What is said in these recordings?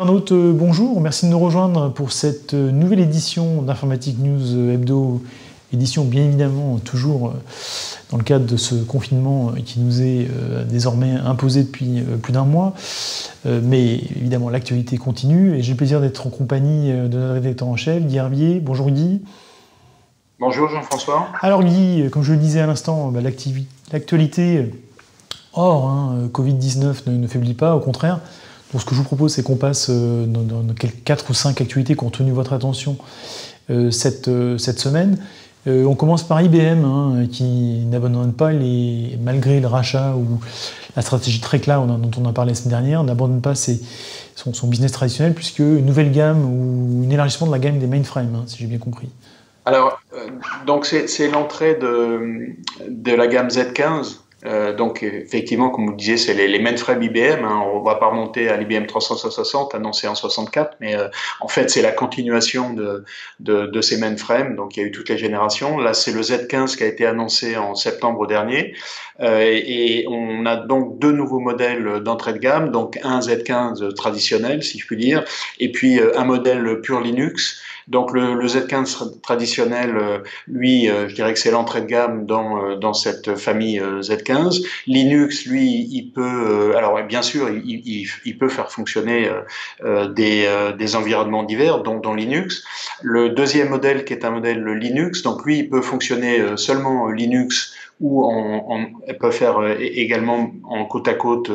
Internautes, bonjour, merci de nous rejoindre pour cette nouvelle édition d'Informatique News Hebdo, édition bien évidemment toujours dans le cadre de ce confinement qui nous est désormais imposé depuis plus d'un mois, mais évidemment l'actualité continue et j'ai le plaisir d'être en compagnie de notre rédacteur en chef, Guy Hervier. Bonjour Guy. Bonjour Jean-François. Alors Guy, comme je le disais à l'instant, l'actualité hors Covid-19 ne faiblit pas, au contraire. Donc ce que je vous propose, c'est qu'on passe dans 4 ou 5 actualités qui ont tenu votre attention cette semaine. On commence par IBM, qui n'abandonne pas, malgré le rachat ou la stratégie très claire dont on a parlé la semaine dernière, n'abandonne pas son business traditionnel, puisque une nouvelle gamme ou un élargissement de la gamme des mainframes, si j'ai bien compris. Alors, donc c'est l'entrée de la gamme Z15. Donc effectivement, comme vous le disiez, c'est les mainframes IBM. On va pas remonter à l'IBM 360 annoncé en 64, mais en fait c'est la continuation de ces mainframes. Donc il y a eu toutes les générations. Là, c'est le Z15 qui a été annoncé en septembre dernier, et on a donc 2 nouveaux modèles d'entrée de gamme. Donc un Z15 traditionnel, si je puis dire, et puis un modèle pur Linux. Donc le Z15 traditionnel, lui, je dirais que c'est l'entrée de gamme dans cette famille Z15. Linux, lui, il peut, alors bien sûr, il peut faire fonctionner des environnements divers, donc dans Linux. Le deuxième modèle, qui est un modèle Linux, donc lui, il peut fonctionner seulement Linux, ou elle peut faire également en côte à côte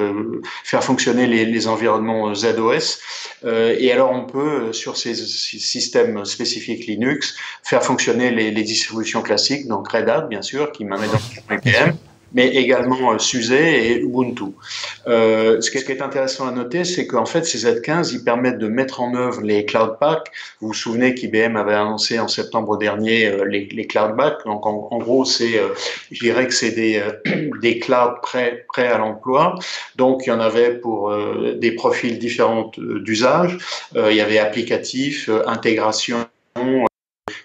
faire fonctionner les environnements ZOS. Et alors on peut, sur ces systèmes spécifiques Linux, faire fonctionner les distributions classiques, donc Red Hat bien sûr, qui m'amène dans IBM, mais également SUSE et Ubuntu. Ce qui est intéressant à noter, c'est qu'en fait, ces Z15, ils permettent de mettre en œuvre les Cloud Paks. Vous vous souvenez qu'IBM avait annoncé en septembre dernier les Cloud Paks. Donc, en gros, je dirais que c'est des clouds prêts à l'emploi. Donc, il y en avait pour des profils différents d'usage. Il y avait applicatif, intégration,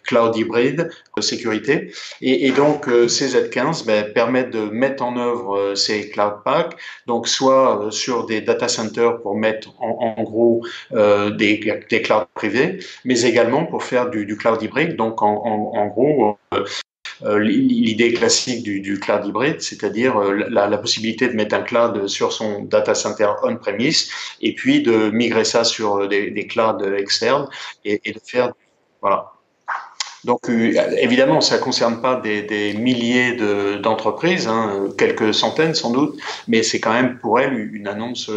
cloud hybride, sécurité. Et donc, ces Z15 permettent de mettre en œuvre ces Cloud Paks, donc soit sur des data centers pour mettre en gros des clouds privés, mais également pour faire du cloud hybride. Donc, en gros, l'idée classique du cloud hybride, c'est-à-dire la possibilité de mettre un cloud sur son data center on-premise et puis de migrer ça sur des clouds externes et de faire... Voilà. Donc évidemment, ça ne concerne pas des milliers d'entreprises, quelques centaines sans doute, mais c'est quand même pour elles une annonce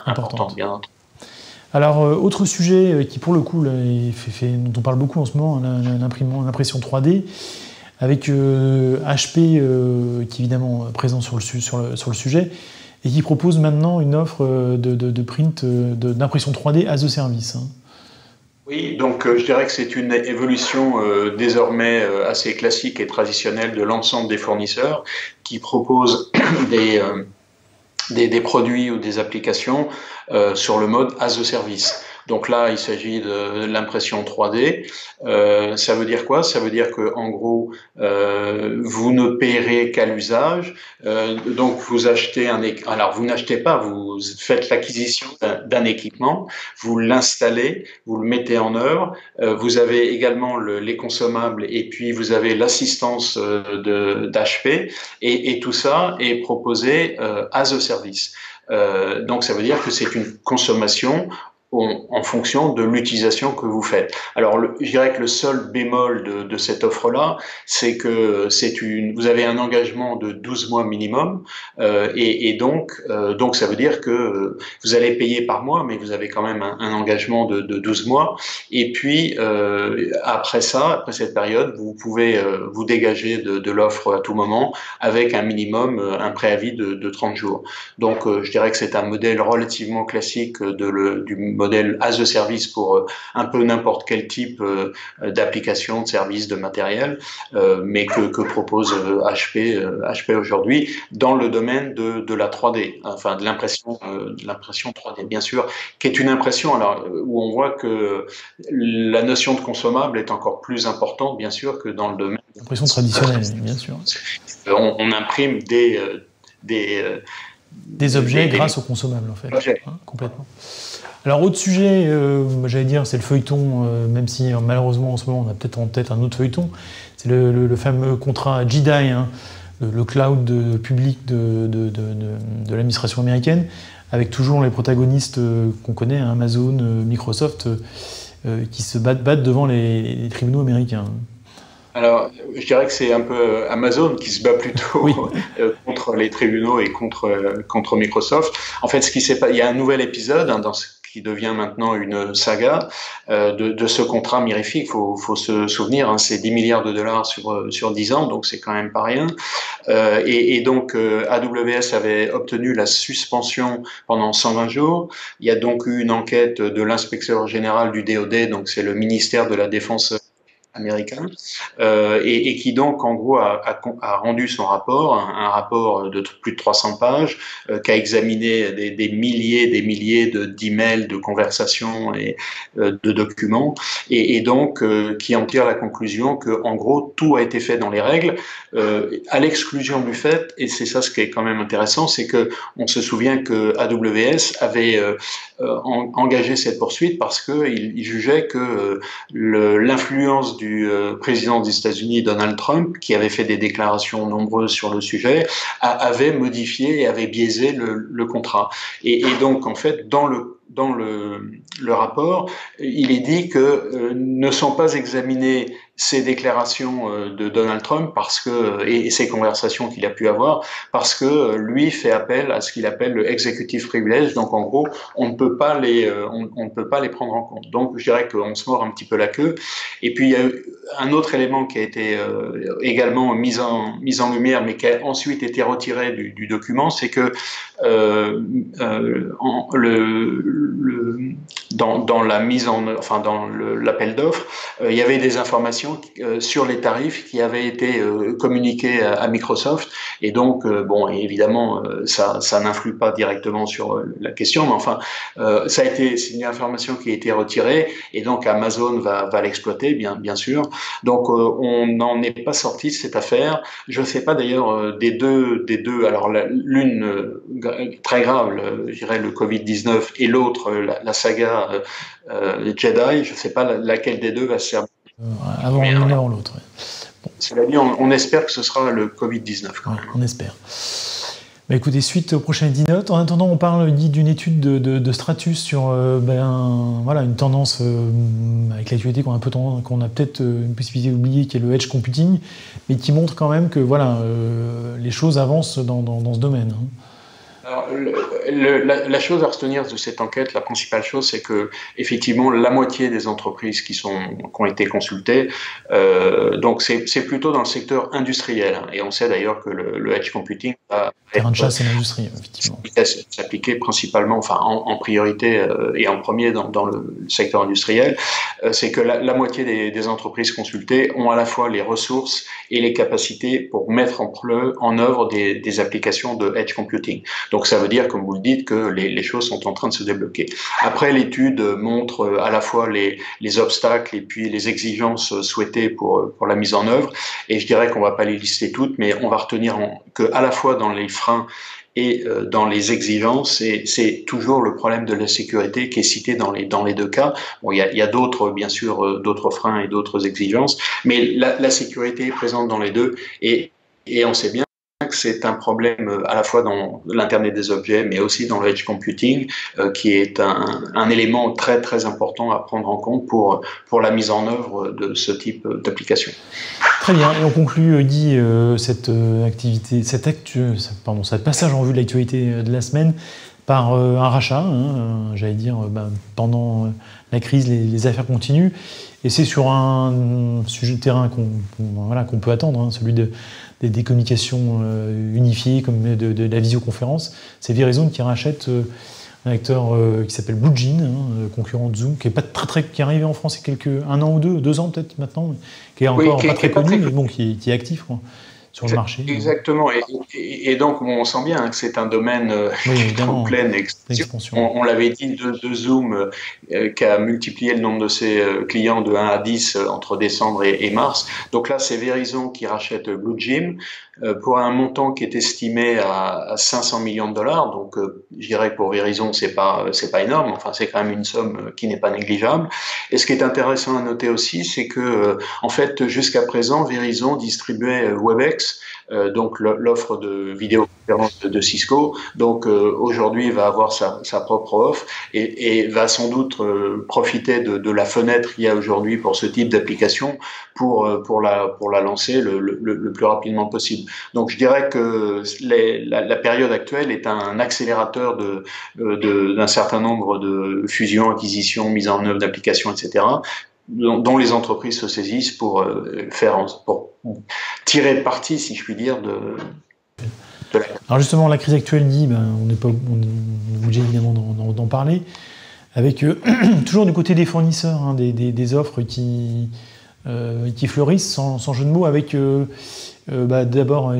importante, bien entendu. Alors, autre sujet qui pour le coup, dont on parle beaucoup en ce moment, l'impression 3D, avec HP qui est évidemment présent sur le sujet, et qui propose maintenant une offre de print, d'impression 3D as a service. Oui, donc je dirais que c'est une évolution désormais assez classique et traditionnelle de l'ensemble des fournisseurs qui proposent des produits ou des applications sur le mode as a service. Donc là, il s'agit de l'impression 3D. Ça veut dire quoi? Ça veut dire que en gros, vous ne payerez qu'à l'usage. Donc vous achetez alors vous n'achetez pas, vous faites l'acquisition d'un équipement, vous l'installez, vous le mettez en œuvre. Vous avez également les consommables et puis vous avez l'assistance d'HP et tout ça est proposé as a service. Donc ça veut dire que c'est une consommation en fonction de l'utilisation que vous faites. Alors, je dirais que le seul bémol de cette offre-là, c'est que vous avez un engagement de 12 mois minimum, et donc ça veut dire que vous allez payer par mois, mais vous avez quand même un engagement de 12 mois. Et puis, après cette période, vous pouvez vous dégager de l'offre à tout moment avec un minimum, un préavis de 30 jours. Donc, je dirais que c'est un modèle relativement classique du modèle as a service pour un peu n'importe quel type d'application, de service, de matériel, mais que propose HP aujourd'hui dans le domaine de la 3D, enfin de l'impression 3D, bien sûr, qui est une impression où on voit que la notion de consommable est encore plus importante, bien sûr, que dans le domaine de l'impression traditionnelle, bien sûr. On imprime des objets grâce aux consommables, en fait, complètement. Alors, autre sujet, j'allais dire, c'est le feuilleton, même si malheureusement en ce moment on a peut-être en tête un autre feuilleton, c'est le fameux contrat JEDI, hein, le cloud public de l'administration américaine, avec toujours les protagonistes qu'on connaît, hein, Amazon, Microsoft, qui se battent devant les tribunaux américains. Alors, je dirais que c'est un peu Amazon qui se bat plutôt Oui. contre les tribunaux et contre Microsoft. En fait, il y a un nouvel épisode dans ce qui devient maintenant une saga de ce contrat mirifique. Faut se souvenir, hein, c'est 10 milliards de dollars sur 10 ans, donc c'est quand même pas rien. Et donc, AWS avait obtenu la suspension pendant 120 jours. Il y a donc eu une enquête de l'inspecteur général du DoD, donc c'est le ministère de la Défense américain, et qui donc en gros a rendu son rapport, un rapport de plus de 300 pages, qui a examiné des milliers d'emails, de conversations et de documents, et donc qui en tire la conclusion que en gros tout a été fait dans les règles, à l'exclusion du fait, et c'est ça ce qui est quand même intéressant, c'est que on se souvient que AWS avait engagé cette poursuite parce qu'il jugeait que l'influence du président des États-Unis, Donald Trump, qui avait fait des déclarations nombreuses sur le sujet, avait modifié et avait biaisé le contrat. Et donc, en fait, dans le rapport, il est dit que ne sont pas examinées ces déclarations de Donald Trump et ces conversations qu'il a pu avoir parce que lui fait appel à ce qu'il appelle le executive privilege. Donc en gros, on ne peut pas les prendre en compte. Donc je dirais qu'on se mord un petit peu la queue. Et puis il y a un autre élément qui a été également mis en lumière, mais qui a ensuite été retiré du document, c'est que dans la mise en, enfin dans l'appel d'offres, il y avait des informations sur les tarifs qui avaient été communiquées à Microsoft, et donc bon, évidemment ça n'influe pas directement sur la question, mais enfin c'est une information qui a été retirée, et donc Amazon va l'exploiter, bien sûr. Donc on n'en est pas sorti de cette affaire. Je ne sais pas d'ailleurs des deux. Alors l'une très grave, je dirais le Covid-19, et l'autre la saga Jedi. Je ne sais pas laquelle des deux va se servir. Avant l'une, avant l'autre. Ouais. Bon. Cela dit, on espère que ce sera le Covid-19. Ouais, on espère. Bah écoutez, suite au prochain Dinote. En attendant, on parle d'une étude de Stratus sur voilà, une tendance avec l'actualité qu'on a peut-être une possibilité d'oublier, qui est le edge computing, mais qui montre quand même que voilà, les choses avancent dans ce domaine. Hein. Alors, la chose à retenir de cette enquête, la principale chose, c'est que effectivement la moitié des entreprises qui ont été consultées, donc c'est plutôt dans le secteur industriel, hein, et on sait d'ailleurs que le edge computing va terrain de chasse et l'industrie, effectivement. S'appliquer principalement, enfin en priorité et en premier dans le secteur industriel. C'est que la moitié des entreprises consultées ont à la fois les ressources et les capacités pour mettre en œuvre des applications de edge computing. Donc ça veut dire, comme vous le dites, que les choses sont en train de se débloquer. Après, l'étude montre à la fois les obstacles et puis les exigences souhaitées pour la mise en œuvre. Et je dirais qu'on va pas les lister toutes, mais on va retenir que à la fois dans les freins et dans les exigences, c'est toujours le problème de la sécurité qui est cité dans les deux cas. Bon, il y a d'autres, bien sûr, d'autres freins et d'autres exigences, mais la sécurité est présente dans les deux, et on sait bien que c'est un problème à la fois dans l'Internet des objets, mais aussi dans le edge computing, qui est un élément très très important à prendre en compte pour la mise en œuvre de ce type d'application. Très bien, et on conclut, Guy, cette passage en vue de l'actualité de la semaine par un rachat, hein, j'allais dire, pendant la crise, les affaires continuent, et c'est sur un sujet de terrain qu'on peut attendre, hein, celui des communications unifiées, comme de la visioconférence. C'est Verizon qui rachète un acteur qui s'appelle BlueJeans, concurrent de Zoom, qui est arrivé en France il y a un an ou deux ans peut-être maintenant, qui est encore pas très connu, mais bon, qui est actif quoi, sur le marché. Exactement, et donc on sent bien hein, que c'est un domaine en pleine expansion. On l'avait dit de Zoom, qui a multiplié le nombre de ses clients de 1 à 10 entre décembre et mars. Donc là, c'est Verizon qui rachète BlueJeans. pour un montant qui est estimé à 500 millions de dollars. Donc, je dirais que pour Verizon, c'est pas énorme. Enfin, c'est quand même une somme qui n'est pas négligeable. Et ce qui est intéressant à noter aussi, c'est que, en fait, jusqu'à présent, Verizon distribuait Webex, donc l'offre de vidéoconférence de Cisco. Donc, aujourd'hui, il va avoir sa propre offre et va sans doute profiter de la fenêtre qu'il y a aujourd'hui pour ce type d'application pour la lancer le plus rapidement possible. Donc je dirais que la période actuelle est un accélérateur d'un certain nombre de fusions, acquisitions, mises en œuvre d'applications, etc., dont les entreprises se saisissent pour tirer parti, si je puis dire, de la... Alors justement, la crise actuelle dit, on est obligé évidemment d'en parler, avec toujours du côté des fournisseurs, des offres qui fleurissent, sans jeu de mots, avec d'abord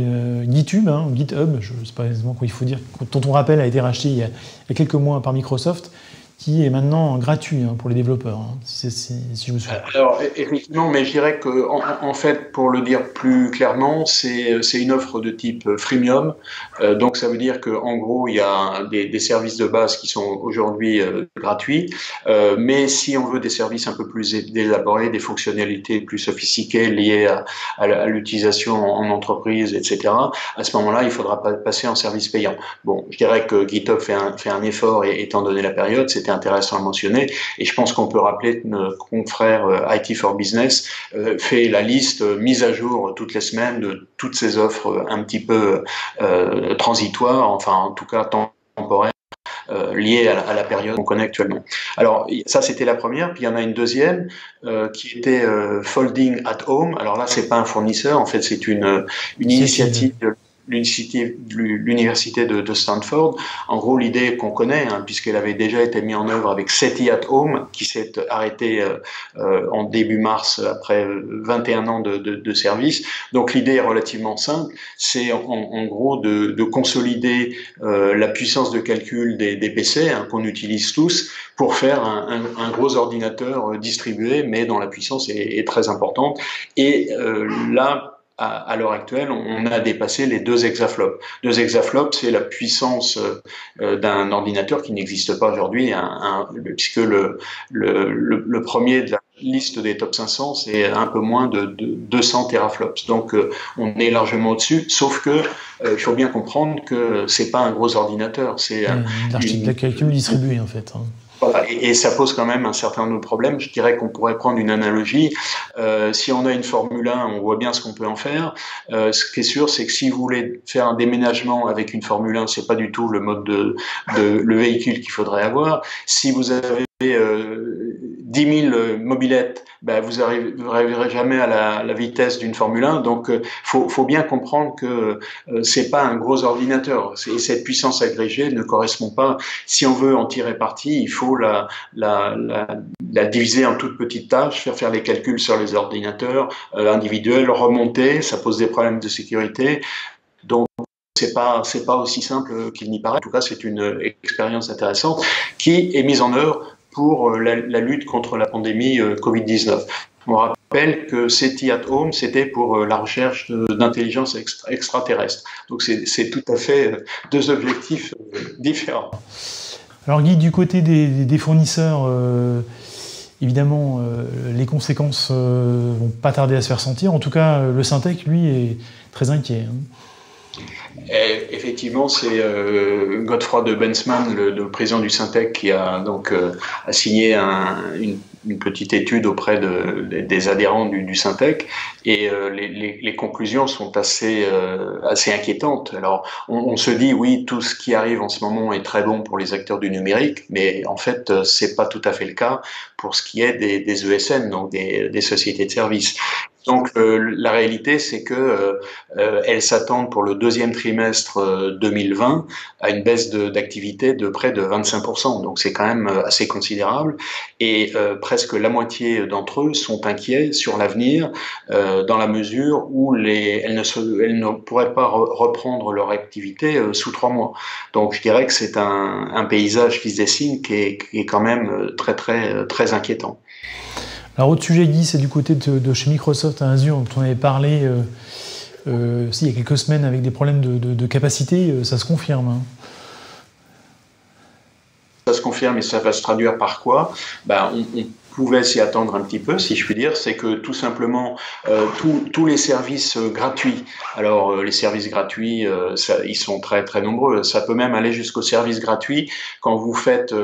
GitHub, GitHub, je ne sais pas exactement quoi il faut dire, dont on rappelle a été racheté il y a quelques mois par Microsoft, qui est maintenant gratuit pour les développeurs, si je me souviens. Alors, effectivement, mais je dirais que, en fait, pour le dire plus clairement, c'est une offre de type freemium. Donc, ça veut dire qu'en gros, il y a des services de base qui sont aujourd'hui gratuits. Mais si on veut des services un peu plus élaborés, des fonctionnalités plus sophistiquées liées à l'utilisation en entreprise, etc., à ce moment-là, il faudra passer en service payant. Bon, je dirais que GitHub fait un effort, et étant donné la période, c'était intéressant à mentionner. Et je pense qu'on peut rappeler que notre confrère IT for Business fait la liste mise à jour toutes les semaines de toutes ces offres un petit peu transitoires, enfin en tout cas temporaires, liées à la période qu'on connaît actuellement. Alors ça, c'était la première. Puis il y en a une deuxième qui était Folding at Home. Alors là, c'est pas un fournisseur, en fait, c'est une initiative de l'université de Stanford. En gros, l'idée qu'on connaît, puisqu'elle avait déjà été mise en œuvre avec SETI at Home, qui s'est arrêté en début mars après 21 ans de service. Donc l'idée est relativement simple, c'est en gros de consolider la puissance de calcul des PC qu'on utilise tous pour faire un gros ordinateur distribué, mais dont la puissance est très importante. Et là, à l'heure actuelle, on a dépassé les 2 exaflops. 2 exaflops, c'est la puissance d'un ordinateur qui n'existe pas aujourd'hui, puisque le premier de la liste des top 500, c'est un peu moins de 200 teraflops. Donc, on est largement au-dessus, sauf que il faut bien comprendre que c'est pas un gros ordinateur, c'est l'architecture de calcul distribué, en fait. Voilà, et ça pose quand même un certain nombre de problèmes. Je dirais qu'on pourrait prendre une analogie. Si on a une Formule 1, on voit bien ce qu'on peut en faire. Ce qui est sûr, c'est que si vous voulez faire un déménagement avec une Formule 1, c'est pas du tout le mode le véhicule qu'il faudrait avoir. Si vous avez 10 000 mobylettes, vous n'arriverez jamais à la vitesse d'une Formule 1. Donc, faut bien comprendre que c'est pas un gros ordinateur. Et cette puissance agrégée ne correspond pas. Si on veut en tirer parti, il faut la diviser en toutes petites tâches, faire les calculs sur les ordinateurs individuels, remonter. Ça pose des problèmes de sécurité. Donc, c'est pas aussi simple qu'il n'y paraît. En tout cas, c'est une expérience intéressante qui est mise en œuvre pour la lutte contre la pandémie Covid-19. On rappelle que SETI at Home, c'était pour la recherche d'intelligence extraterrestre. Donc c'est tout à fait 2 objectifs différents. Alors Guy, du côté des fournisseurs, évidemment, les conséquences vont pas tarder à se faire sentir. En tout cas, le Syntec, lui, est très inquiet. Et effectivement, c'est Godefroy de Bensman, le président du Syntec, qui a donc a signé une petite étude auprès des adhérents du Syntec, et les conclusions sont assez inquiétantes. Alors, on se dit oui, tout ce qui arrive en ce moment est très bon pour les acteurs du numérique, mais en fait, c'est pas tout à fait le cas pour ce qui est des ESN, donc des sociétés de services. Donc la réalité, c'est que elles s'attendent pour le 2e trimestre 2020 à une baisse d'activité de près de 25%. Donc c'est quand même assez considérable. Et presque la moitié d'entre eux sont inquiets sur l'avenir, dans la mesure où elles ne pourraient pas reprendre leur activité sous 3 mois. Donc je dirais que c'est un paysage qui se dessine qui est quand même très inquiétant. Alors, autre sujet, Guy, c'est du côté de chez Microsoft à Azure, dont on avait parlé il y a quelques semaines avec des problèmes de capacité, ça se confirme. Hein. Ça se confirme et ça va se traduire par quoi? On pouvait s'y attendre un petit peu, si je puis dire, c'est que tout simplement tous les services gratuits, alors les services gratuits, ils sont très très nombreux, ça peut même aller jusqu'aux services gratuits quand vous faites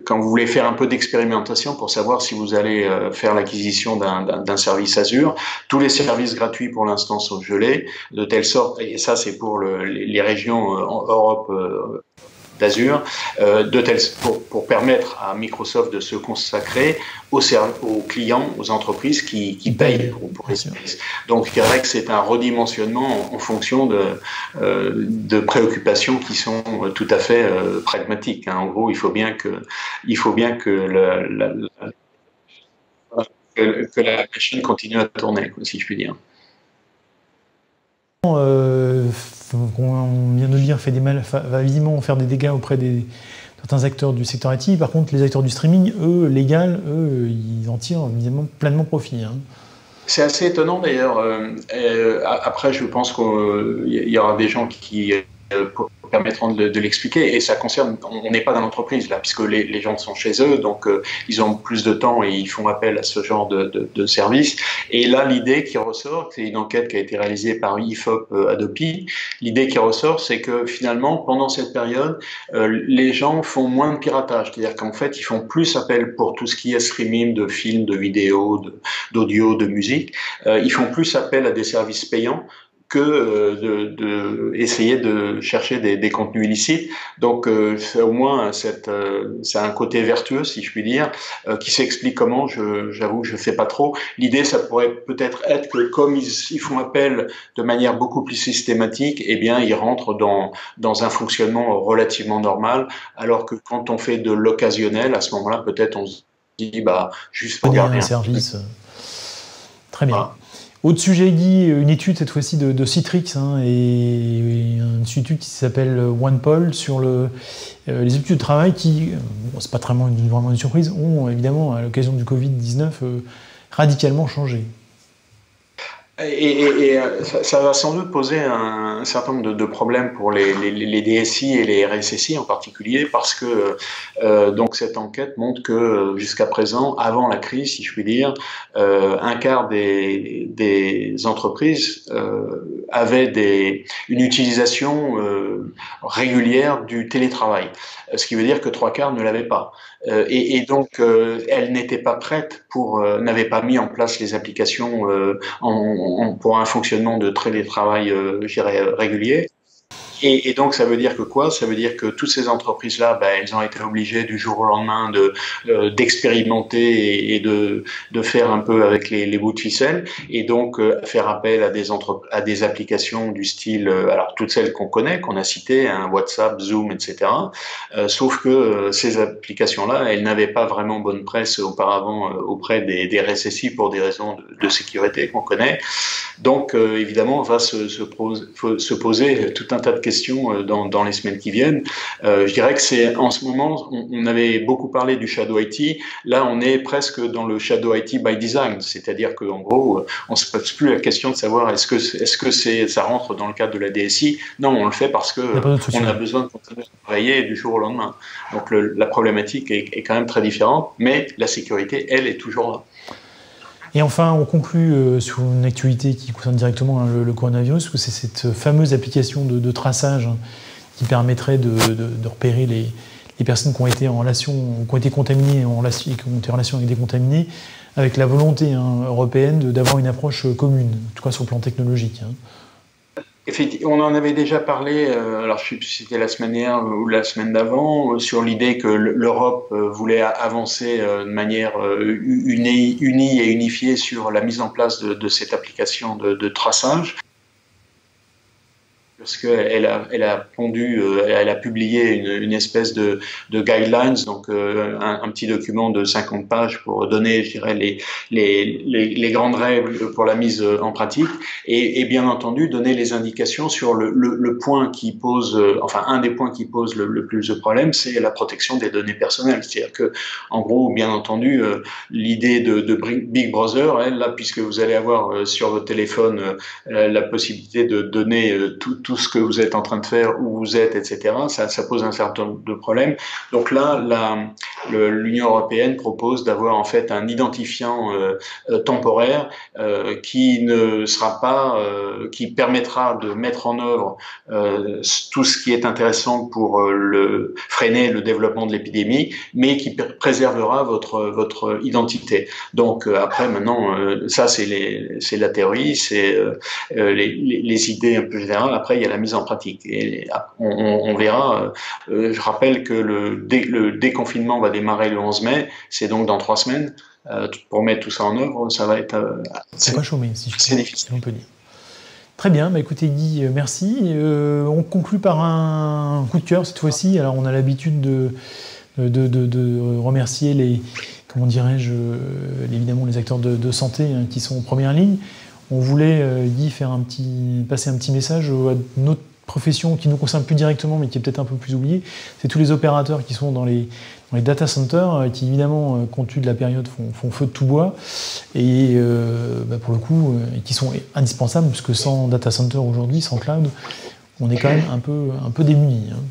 quand vous voulez faire un peu d'expérimentation pour savoir si vous allez faire l'acquisition d'un service Azure. Tous les services gratuits pour l'instant sont gelés, de telle sorte, et ça c'est pour les régions en Europe d'Azure, pour permettre à Microsoft de se consacrer aux clients, aux entreprises qui payent pour les services. Donc, je dirais que c'est un redimensionnement en fonction de préoccupations qui sont tout à fait pragmatiques. Hein. En gros, il faut bien que la machine continue à tourner, si je puis dire. On vient de le dire, va visiblement faire des dégâts auprès des certains acteurs du secteur IT. Par contre, les acteurs du streaming, eux, ils en tirent évidemment pleinement profit. Hein. C'est assez étonnant d'ailleurs. Après, je pense qu'il y aura des gens qui permettront de l'expliquer, et ça concerne, on n'est pas dans l'entreprise là, puisque les gens sont chez eux, donc ils ont plus de temps et ils font appel à ce genre de service. Et là, l'idée qui ressort, c'est une enquête qui a été réalisée par IFOP Adopi, l'idée qui ressort, c'est que finalement, pendant cette période, les gens font moins de piratage, c'est-à-dire qu'en fait, ils font plus appel pour tout ce qui est streaming de films, de vidéos, d'audio, de musique, ils font plus appel à des services payants que essayer de chercher des contenus illicites. Donc, au moins, c'est un côté vertueux, si je puis dire, qui s'explique comment, j'avoue que je ne sais pas trop. L'idée, ça pourrait peut-être être que comme ils font appel de manière beaucoup plus systématique, eh bien, ils rentrent dans un fonctionnement relativement normal, alors que quand on fait de l'occasionnel, à ce moment-là, peut-être on se dit, juste pour garder un service. Très bien. Voilà. Autre sujet, Guy, une étude cette fois-ci de Citrix, hein, et une étude qui s'appelle OnePoll sur les habitudes de travail qui, c'est pas vraiment une surprise, ont évidemment à l'occasion du Covid-19 radicalement changé. Et ça va sans doute poser un certain nombre de problèmes pour les DSI et les RSSI en particulier, parce que donc cette enquête montre que jusqu'à présent, avant la crise, si je puis dire, un quart des entreprises avaient une utilisation régulière du télétravail, ce qui veut dire que 3/4 ne l'avaient pas. Et donc, elles n'étaient pas prêtes n'avaient pas mis en place les applications pour un fonctionnement de télétravail, je dirais, régulier. Et donc, ça veut dire que quoi? Ça veut dire que toutes ces entreprises-là, elles ont été obligées du jour au lendemain d'expérimenter et de faire un peu avec les bouts de ficelle, et donc faire appel à des applications du style, alors toutes celles qu'on connaît, qu'on a citées, hein, WhatsApp, Zoom, etc. Sauf que ces applications-là, elles n'avaient pas vraiment bonne presse auparavant auprès des RSSI pour des raisons de sécurité qu'on connaît. Donc, évidemment, va se poser tout un tas de questions dans les semaines qui viennent. Je dirais que en ce moment, on avait beaucoup parlé du shadow IT. Là, on est presque dans le shadow IT by design, c'est-à-dire qu'en gros, on se pose plus la question de savoir est-ce que ça rentre dans le cadre de la DSI. Non, on le fait parce que on a besoin de continuer à travailler du jour au lendemain. Donc, la problématique est quand même très différente, mais la sécurité, elle, est toujours là. Et enfin, on conclut sur une actualité qui concerne directement le coronavirus, que c'est cette fameuse application de traçage qui permettrait de repérer les personnes qui ont été en relation, qui ont été contaminées et qui ont été en relation avec des contaminés, avec la volonté européenne d'avoir une approche commune, en tout cas sur le plan technologique. Effectivement, on en avait déjà parlé, alors je sais plus si c'était la semaine dernière ou la semaine d'avant, sur l'idée que l'Europe voulait avancer de manière unie et unifiée sur la mise en place de cette application de traçage. parce qu'elle elle a publié une espèce de guidelines, donc un petit document de 50 pages pour donner, je dirais, les grandes règles pour la mise en pratique, et bien entendu donner les indications sur le point qui pose, enfin un des points qui pose le plus de problèmes, c'est la protection des données personnelles. C'est-à-dire que, en gros, bien entendu, l'idée de Big Brother, elle, là, puisque vous allez avoir sur votre téléphone la possibilité de donner tout ce que vous êtes en train de faire, où vous êtes, etc., ça pose un certain nombre de problèmes. Donc là, l'Union européenne propose d'avoir en fait un identifiant temporaire qui ne sera pas, qui permettra de mettre en œuvre tout ce qui est intéressant pour freiner le développement de l'épidémie, mais qui préservera votre identité. Donc après, maintenant, ça c'est la théorie, c'est les idées un peu générales. Après, il y a la mise en pratique. Et on verra. Je rappelle que le déconfinement va démarrer le 11 mai, c'est donc dans 3 semaines. Pour mettre tout ça en œuvre, ça va être c'est pas chômé, si c'est difficile. On peut dire. Très bien, bah écoutez Guy, merci. On conclut par un coup de cœur cette fois-ci. Alors on a l'habitude de remercier les, comment dirais-je, évidemment les acteurs de santé hein, qui sont en première ligne. On voulait, Guy, passer un petit message à notre profession qui nous concerne plus directement, mais qui est peut-être un peu plus oubliée. C'est tous les opérateurs qui sont dans les data centers, qui évidemment, compte tenu de la période, font feu de tout bois, et pour le coup, qui sont indispensables, puisque sans data center aujourd'hui, sans cloud, on est quand même un peu démunis. Hein.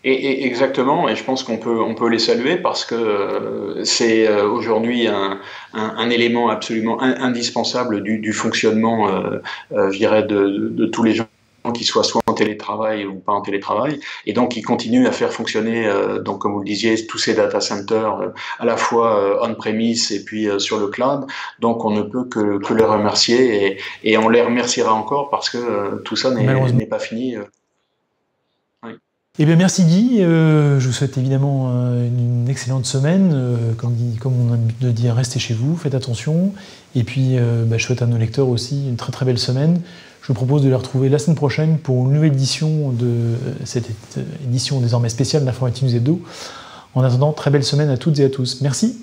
Et exactement, et je pense qu'on peut les saluer parce que c'est aujourd'hui un élément absolument indispensable du fonctionnement, je dirais, de tous les gens qui soient soit en télétravail ou pas en télétravail, et donc qui continuent à faire fonctionner, donc comme vous le disiez, tous ces data centers à la fois on-premise et puis sur le cloud. Donc on ne peut que les remercier, et on les remerciera encore parce que tout ça n'est pas fini. Eh bien, merci Guy. Je vous souhaite évidemment une excellente semaine. Comme on a l'habitude de dire, restez chez vous, faites attention. Et puis, je souhaite à nos lecteurs aussi une très très belle semaine. Je vous propose de les retrouver la semaine prochaine pour une nouvelle édition de cette édition désormais spéciale d'Informatique News Hebdo. En attendant, très belle semaine à toutes et à tous. Merci.